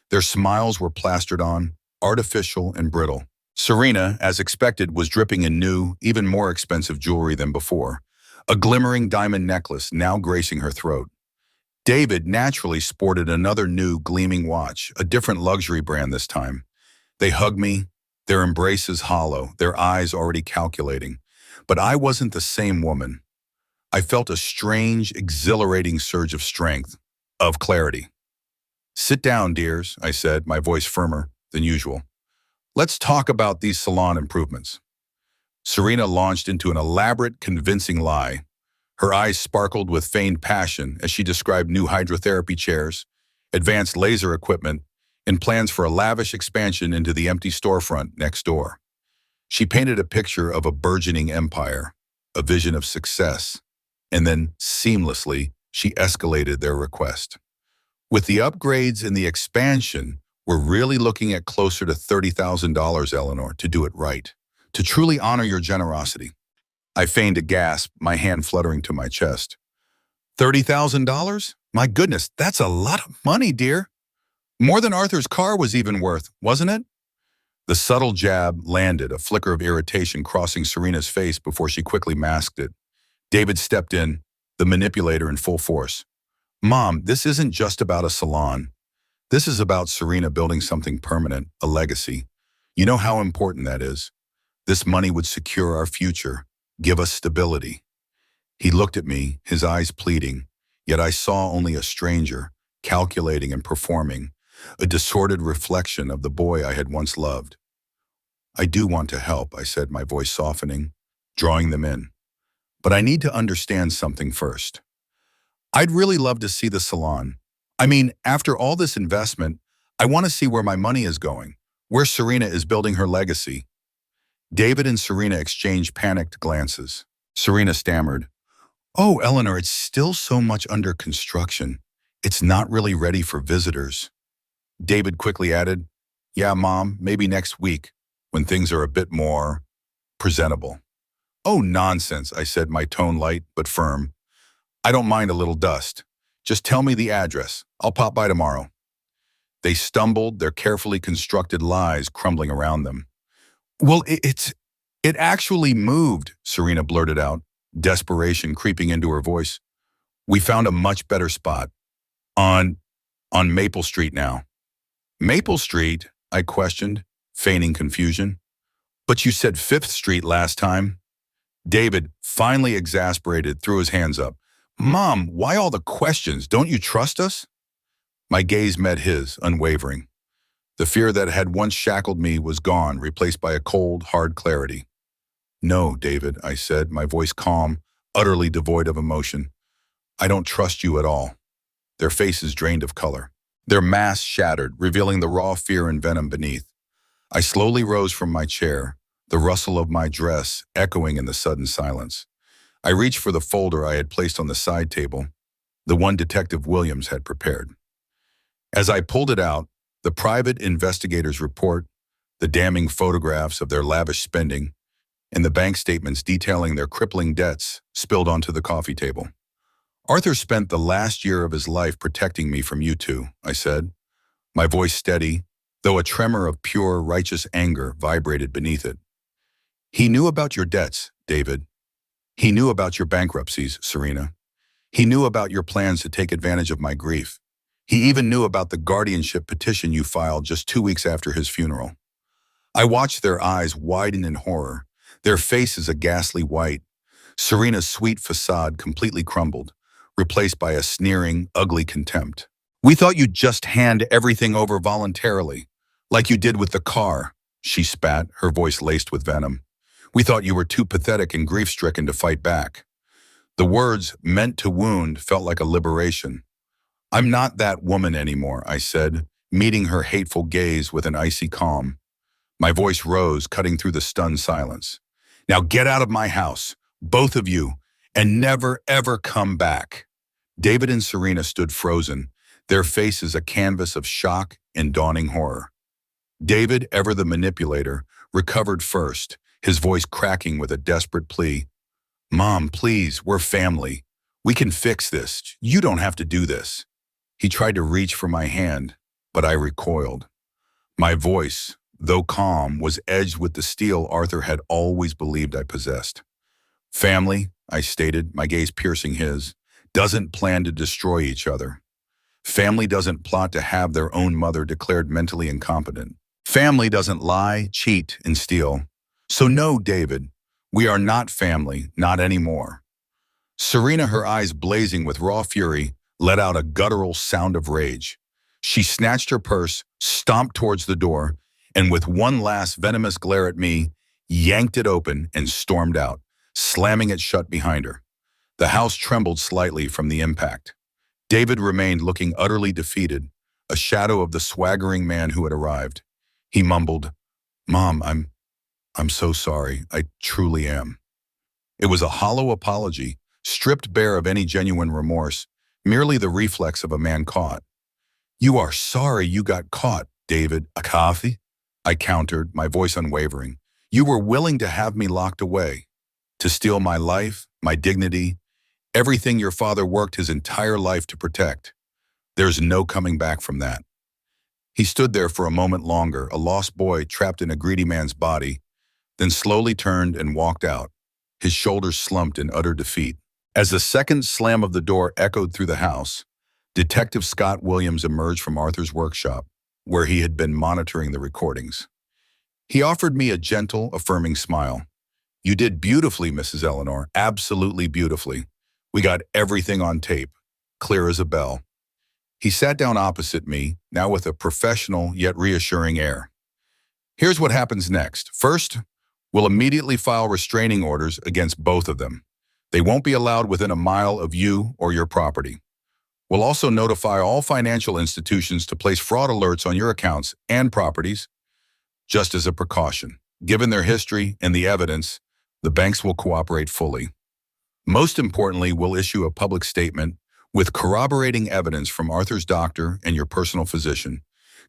Their smiles were plastered on, artificial and brittle. Serena, as expected, was dripping in new, even more expensive jewelry than before, a glimmering diamond necklace now gracing her throat. David naturally sported another new, gleaming watch, a different luxury brand this time. They hugged me, their embraces hollow, their eyes already calculating. But I wasn't the same woman. I felt a strange, exhilarating surge of strength, of clarity. "Sit down, dears," I said, my voice firmer than usual. "Let's talk about these salon improvements." Serena launched into an elaborate, convincing lie. Her eyes sparkled with feigned passion as she described new hydrotherapy chairs, advanced laser equipment, and plans for a lavish expansion into the empty storefront next door. She painted a picture of a burgeoning empire, a vision of success, and then, seamlessly, she escalated their request. "With the upgrades and the expansion, we're really looking at closer to $30,000, Eleanor, to do it right, to truly honor your generosity." I feigned a gasp, my hand fluttering to my chest. $30,000? My goodness, that's a lot of money, dear. More than Arthur's car was even worth, wasn't it? The subtle jab landed, a flicker of irritation crossing Serena's face before she quickly masked it. David stepped in, the manipulator in full force. "Mom, this isn't just about a salon. This is about Serena building something permanent, a legacy. You know how important that is. This money would secure our future, give us stability." He looked at me, his eyes pleading, yet I saw only a stranger, calculating and performing, a distorted reflection of the boy I had once loved. "I do want to help," I said, my voice softening, drawing them in. "But I need to understand something first. I'd really love to see the salon. I mean, after all this investment, I want to see where my money is going, where Serena is building her legacy." David and Serena exchanged panicked glances. Serena stammered, "Oh, Eleanor, it's still so much under construction. It's not really ready for visitors." David quickly added, "Yeah, Mom, maybe next week, when things are a bit more presentable." "Oh, nonsense," I said, my tone light but firm. "I don't mind a little dust. Just tell me the address. I'll pop by tomorrow. They stumbled, their carefully constructed lies crumbling around them. Well, it actually moved, Serena blurted out, desperation creeping into her voice. We found a much better spot. On, on Maple Street now. Maple Street? I questioned, feigning confusion. But you said 5th Street last time. David, finally exasperated, threw his hands up. Mom, why all the questions? Don't you trust us? My gaze met his, unwavering. The fear that had once shackled me was gone, replaced by a cold, hard clarity. No, David, I said, my voice calm, utterly devoid of emotion. I don't trust you at all. Their faces drained of color. Their masks shattered, revealing the raw fear and venom beneath. I slowly rose from my chair, the rustle of my dress echoing in the sudden silence. I reached for the folder I had placed on the side table, the one Detective Williams had prepared. As I pulled it out, the private investigator's report, the damning photographs of their lavish spending, and the bank statements detailing their crippling debts spilled onto the coffee table. Arthur spent the last year of his life protecting me from you two, I said, my voice steady, though a tremor of pure, righteous anger vibrated beneath it. He knew about your debts, David. He knew about your bankruptcies, Serena. He knew about your plans to take advantage of my grief. He even knew about the guardianship petition you filed just 2 weeks after his funeral. I watched their eyes widen in horror, their faces a ghastly white. Serena's sweet facade completely crumbled, replaced by a sneering, ugly contempt. We thought you'd just hand everything over voluntarily, like you did with the car, she spat, her voice laced with venom. We thought you were too pathetic and grief-stricken to fight back. The words, meant to wound, felt like a liberation. I'm not that woman anymore, I said, meeting her hateful gaze with an icy calm. My voice rose, cutting through the stunned silence. Now get out of my house, both of you, and never, ever come back. David and Serena stood frozen, their faces a canvas of shock and dawning horror. David, ever the manipulator, recovered first, his voice cracking with a desperate plea. Mom, please, we're family. We can fix this. You don't have to do this. He tried to reach for my hand, but I recoiled. My voice, though calm, was edged with the steel Arthur had always believed I possessed. Family, I stated, my gaze piercing his, doesn't plan to destroy each other. Family doesn't plot to have their own mother declared mentally incompetent. Family doesn't lie, cheat, and steal. So no, David, we are not family, not anymore. Serena, her eyes blazing with raw fury, let out a guttural sound of rage. She snatched her purse, stomped towards the door, and with one last venomous glare at me, yanked it open and stormed out, slamming it shut behind her. The house trembled slightly from the impact. David remained looking utterly defeated, a shadow of the swaggering man who had arrived. He mumbled, Mom, I'm so sorry. I truly am. It was a hollow apology, stripped bare of any genuine remorse, merely the reflex of a man caught. You are sorry you got caught, David. A coffee? I countered, my voice unwavering. You were willing to have me locked away, to steal my life, my dignity, everything your father worked his entire life to protect. There's no coming back from that. He stood there for a moment longer, a lost boy trapped in a greedy man's body, then slowly turned and walked out, his shoulders slumped in utter defeat. As the second slam of the door echoed through the house, Detective Scott Williams emerged from Arthur's workshop, where he had been monitoring the recordings. He offered me a gentle, affirming smile. You did beautifully, Mrs. Eleanor, absolutely beautifully. We got everything on tape, clear as a bell. He sat down opposite me, now with a professional yet reassuring air. Here's what happens next. First, we'll immediately file restraining orders against both of them. They won't be allowed within a mile of you or your property. We'll also notify all financial institutions to place fraud alerts on your accounts and properties, just as a precaution. Given their history and the evidence, the banks will cooperate fully. Most importantly, we'll issue a public statement with corroborating evidence from Arthur's doctor and your personal physician,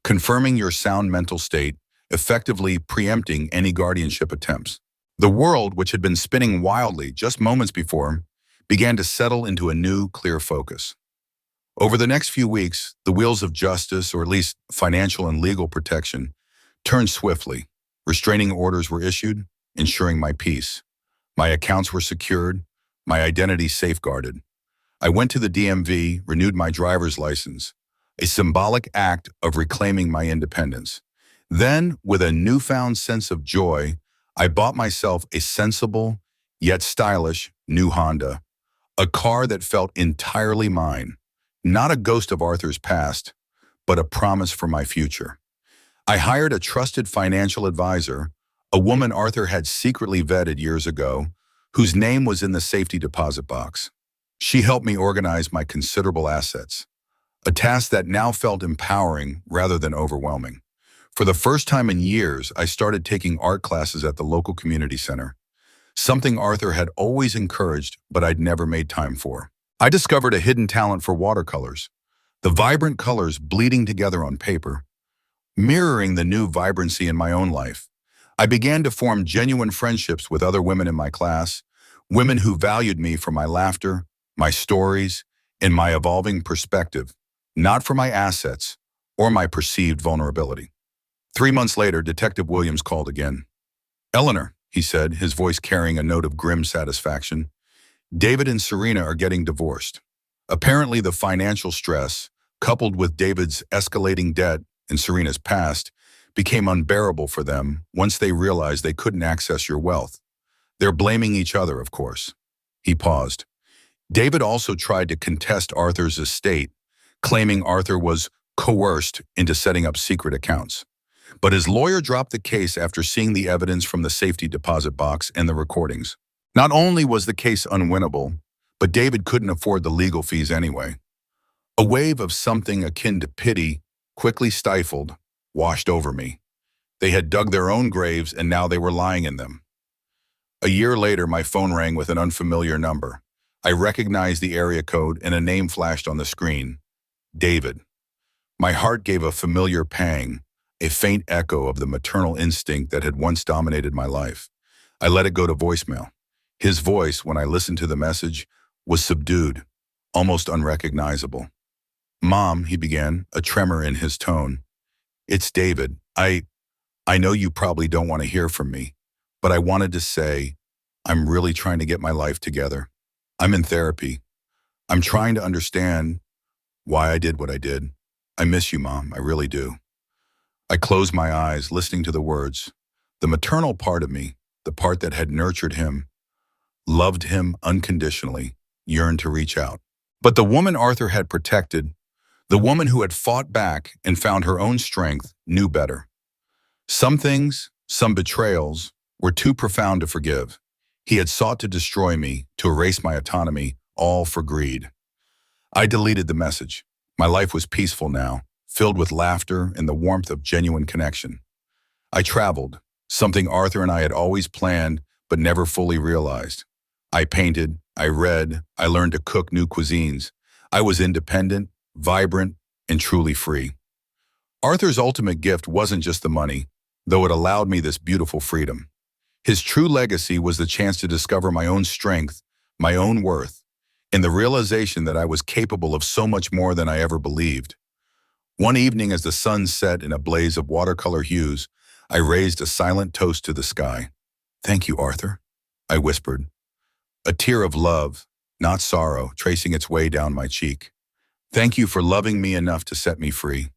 confirming your sound mental state, effectively preempting any guardianship attempts. The world, which had been spinning wildly just moments before, began to settle into a new, clear focus. Over the next few weeks, the wheels of justice, or at least financial and legal protection, turned swiftly. Restraining orders were issued, ensuring my peace. My accounts were secured, my identity safeguarded. I went to the DMV, renewed my driver's license, a symbolic act of reclaiming my independence. Then, with a newfound sense of joy, I bought myself a sensible, yet stylish, new Honda, a car that felt entirely mine, not a ghost of Arthur's past, but a promise for my future. I hired a trusted financial advisor, a woman Arthur had secretly vetted years ago, whose name was in the safety deposit box. She helped me organize my considerable assets, a task that now felt empowering rather than overwhelming. For the first time in years, I started taking art classes at the local community center, something Arthur had always encouraged but I'd never made time for. I discovered a hidden talent for watercolors, the vibrant colors bleeding together on paper, mirroring the new vibrancy in my own life. I began to form genuine friendships with other women in my class, women who valued me for my laughter, my stories, and my evolving perspective, not for my assets or my perceived vulnerability. 3 months later, Detective Williams called again. "Eleanor," he said, his voice carrying a note of grim satisfaction, "David and Serena are getting divorced. Apparently, the financial stress, coupled with David's escalating debt and Serena's past, became unbearable for them once they realized they couldn't access your wealth. They're blaming each other, of course." He paused. David also tried to contest Arthur's estate, claiming Arthur was coerced into setting up secret accounts. But his lawyer dropped the case after seeing the evidence from the safety deposit box and the recordings. Not only was the case unwinnable, but David couldn't afford the legal fees anyway. A wave of something akin to pity, quickly stifled, washed over me. They had dug their own graves and now they were lying in them. A year later, my phone rang with an unfamiliar number. I recognized the area code and a name flashed on the screen. David. My heart gave a familiar pang, a faint echo of the maternal instinct that had once dominated my life. I let it go to voicemail. His voice, when I listened to the message, was subdued, almost unrecognizable. "Mom," he began, a tremor in his tone. "It's David. I know you probably don't want to hear from me, but I wanted to say, I'm really trying to get my life together. I'm in therapy. I'm trying to understand why I did what I did. I miss you, Mom. I really do." I closed my eyes, listening to the words. The maternal part of me, the part that had nurtured him, loved him unconditionally, yearned to reach out. But the woman Arthur had protected, the woman who had fought back and found her own strength, knew better. Some things, some betrayals, were too profound to forgive. He had sought to destroy me, to erase my autonomy, all for greed. I deleted the message. My life was peaceful now, filled with laughter and the warmth of genuine connection. I traveled, something Arthur and I had always planned but never fully realized. I painted, I read, I learned to cook new cuisines. I was independent, vibrant, and truly free. Arthur's ultimate gift wasn't just the money, though it allowed me this beautiful freedom. His true legacy was the chance to discover my own strength, my own worth, and the realization that I was capable of so much more than I ever believed. One evening, as the sun set in a blaze of watercolor hues, I raised a silent toast to the sky. "Thank you, Arthur," I whispered, a tear of love, not sorrow, tracing its way down my cheek. "Thank you for loving me enough to set me free."